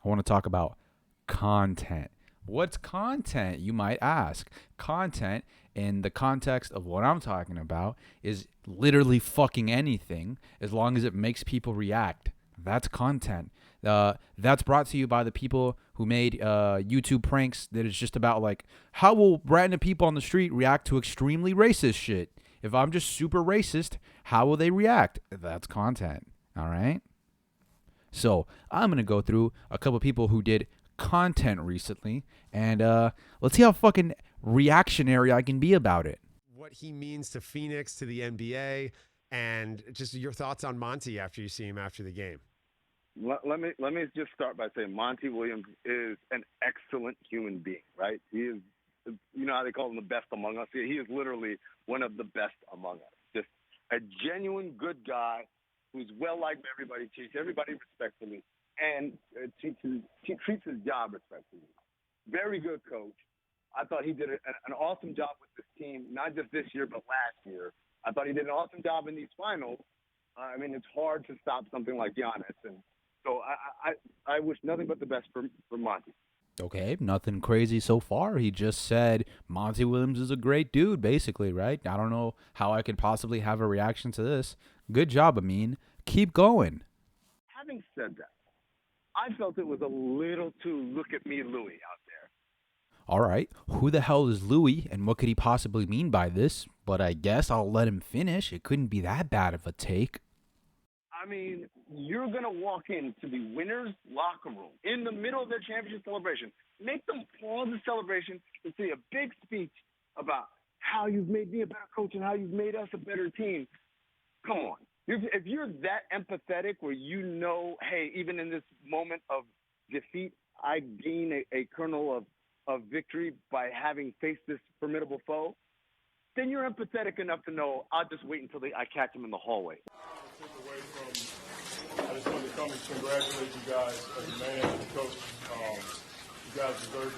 I want to talk about content. What's content, you might ask? Content, in the context of what I'm talking about, is literally fucking anything as long as it makes people react. That's content. That's brought to you by the people who made YouTube pranks that is just about like, how will random people on the street react to extremely racist shit? If I'm just super racist, how will they react? That's content. All right. So I'm gonna go through a couple of people who did content recently, and let's see how fucking reactionary I can be about it. What he means to Phoenix, to the NBA, and just your thoughts on Monty after you see him after the game. Let me just start by saying Monty Williams is an excellent human being, right? He is, you know how they call him the best among us? He is literally one of the best among us. Just a genuine good guy who's well-liked by everybody, treats everybody respectfully, and treats his job respectfully. Very good coach. I thought he did an awesome job with this team, not just this year, but last year. I thought he did an awesome job in these finals. I mean, it's hard to stop something like Giannis. And so I wish nothing but the best for Monty. Okay, nothing crazy so far. He just said Monty Williams is a great dude, basically, right? I don't know how I could possibly have a reaction to this. Good job, Amin. Keep going. Having said that, I felt it was a little too look at me Louie out there. All right, who the hell is Louis, and what could he possibly mean by this? But I guess I'll let him finish. It couldn't be that bad of a take. I mean, you're going to walk into the winner's locker room in the middle of their championship celebration, make them pause the celebration and say a big speech about how you've made me a better coach and how you've made us a better team. Come on. If you're that empathetic where you know, hey, even in this moment of defeat, I gain a kernel of victory by having faced this formidable foe, then you're empathetic enough to know I'll just wait until I catch him in the hallway. I just wanted to come and congratulate you guys as a man, as a coach. You guys deserve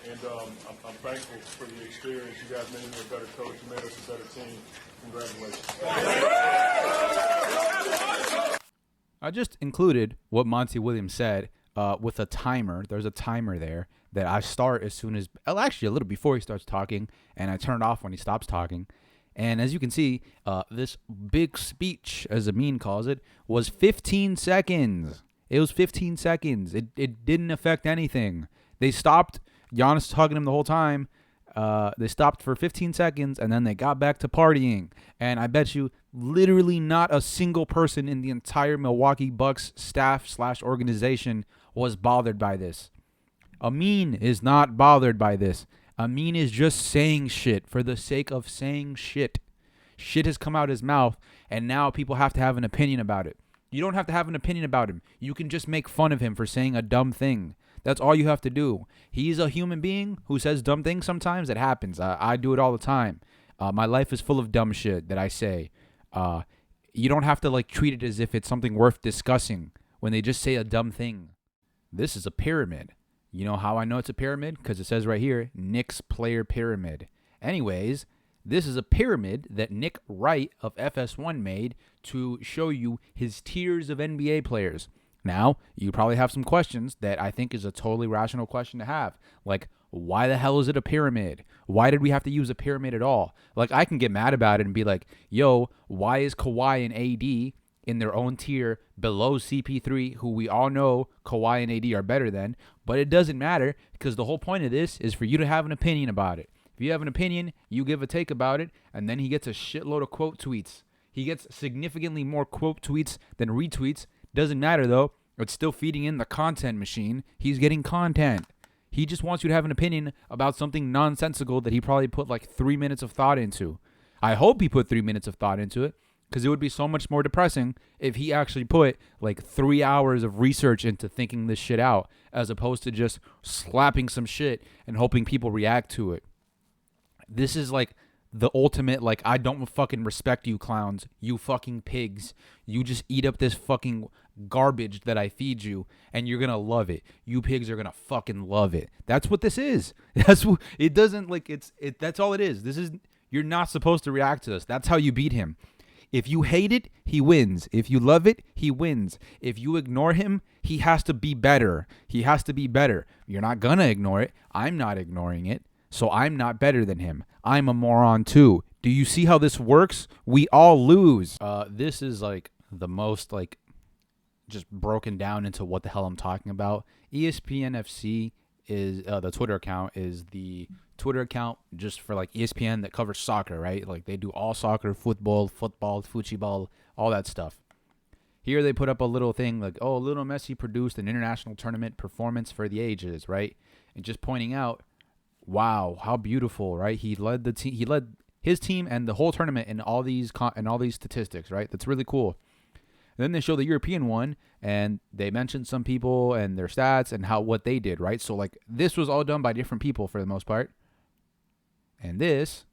it, and I'm thankful for the experience. You guys made me a better coach. You made us a better team. Congratulations. I just included what Monty Williams said with a timer. There's a timer there that I start as soon as, well, actually a little before he starts talking, and I turn it off when he stops talking. And as you can see, this big speech, as Amin calls it, was 15 seconds. It was 15 seconds. It didn't affect anything. They stopped. Giannis hugging him the whole time. They stopped for 15 seconds, and then they got back to partying. And I bet you literally not a single person in the entire Milwaukee Bucks staff/organization was bothered by this. Amin is not bothered by this. Amin is just saying shit for the sake of saying shit. Shit has come out his mouth, and now people have to have an opinion about it. You don't have to have an opinion about him. You can just make fun of him for saying a dumb thing. That's all you have to do. He's a human being who says dumb things sometimes. It happens. I do it all the time. My life is full of dumb shit that I say. You don't have to like treat it as if it's something worth discussing when they just say a dumb thing. This is a pyramid. You know how I know it's a pyramid? Because it says right here, Knicks player pyramid. Anyways, this is a pyramid that Nick Wright of FS1 made to show you his tiers of NBA players. Now, you probably have some questions that I think is a totally rational question to have. Like, why the hell is it a pyramid? Why did we have to use a pyramid at all? Like, I can get mad about it and be like, yo, why is Kawhi and AD in their own tier below CP3, who we all know Kawhi and AD are better than? But it doesn't matter, because the whole point of this is for you to have an opinion about it. If you have an opinion, you give a take about it, and then he gets a shitload of quote tweets. He gets significantly more quote tweets than retweets. Doesn't matter, though. It's still feeding in the content machine. He's getting content. He just wants you to have an opinion about something nonsensical that he probably put like 3 minutes of thought into. I hope he put 3 minutes of thought into it, because it would be so much more depressing if he actually put like 3 hours of research into thinking this shit out, as opposed to just slapping some shit and hoping people react to it. This is like the ultimate, like, I don't fucking respect you clowns. You fucking pigs. You just eat up this fucking garbage that I feed you, and you're gonna love it. You pigs are gonna fucking love it. That's what this is. That's what it doesn't like. That's all it is. This is, you're not supposed to react to this. That's how you beat him. If you hate it, he wins. If you love it, he wins. If you ignore him, he has to be better. He has to be better. You're not going to ignore it. I'm not ignoring it. So I'm not better than him. I'm a moron too. Do you see how this works? We all lose. This is like the most like just broken down into what the hell I'm talking about. ESPN FC is the Twitter account is the Twitter account just for like ESPN that covers soccer, right? Like they do all soccer, football, fuchiball, all that stuff. Here they put up a little thing like, oh, Lionel Messi produced an international tournament performance for the ages, right? And just pointing out, wow, how beautiful, right? He led the team. He led his team and the whole tournament in all these statistics, right? That's really cool. And then they show the European one, and they mention some people and their stats and what they did, right? So like this was all done by different people for the most part, and this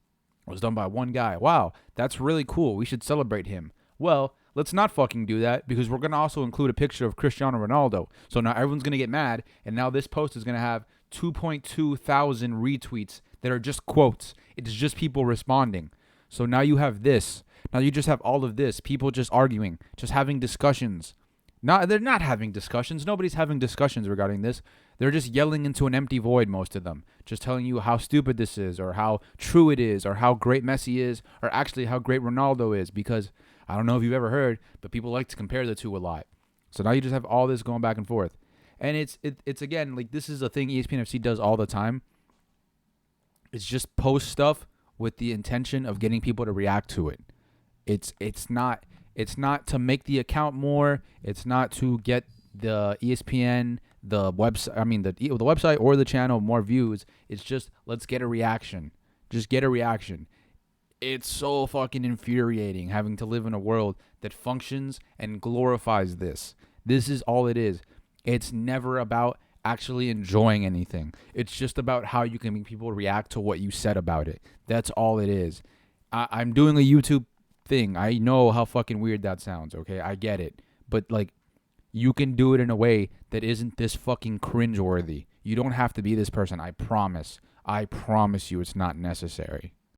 was done by one guy. Wow, that's really cool. We should celebrate him. Well, let's not fucking do that, because we're gonna also include a picture of Cristiano Ronaldo. So now everyone's gonna get mad, and now this post is gonna have 2.2 thousand retweets that are just quotes. It's just people responding. So now you have this. Now you just have all of this. People just arguing, just having discussions. They're not having discussions. Nobody's having discussions regarding this. They're just yelling into an empty void, most of them. Just telling you how stupid this is, or how true it is, or how great Messi is, or actually how great Ronaldo is. Because I don't know if you've ever heard, but people like to compare the two a lot. So now you just have all this going back and forth. And it's again, like this is a thing ESPN FC does all the time. It's just post stuff with the intention of getting people to react to it. It's not to make the account more. It's not to get the ESPN, the website or the channel more views. It's just, let's get a reaction. Just get a reaction. It's so fucking infuriating having to live in a world that functions and glorifies this. This is all it is. It's never about actually enjoying anything. It's just about how you can make people react to what you said about it. That's all it is. I'm doing a YouTube thing. I know how fucking weird that sounds, okay? I get it. But, like, you can do it in a way that isn't this fucking cringeworthy. You don't have to be this person. I promise. I promise you it's not necessary.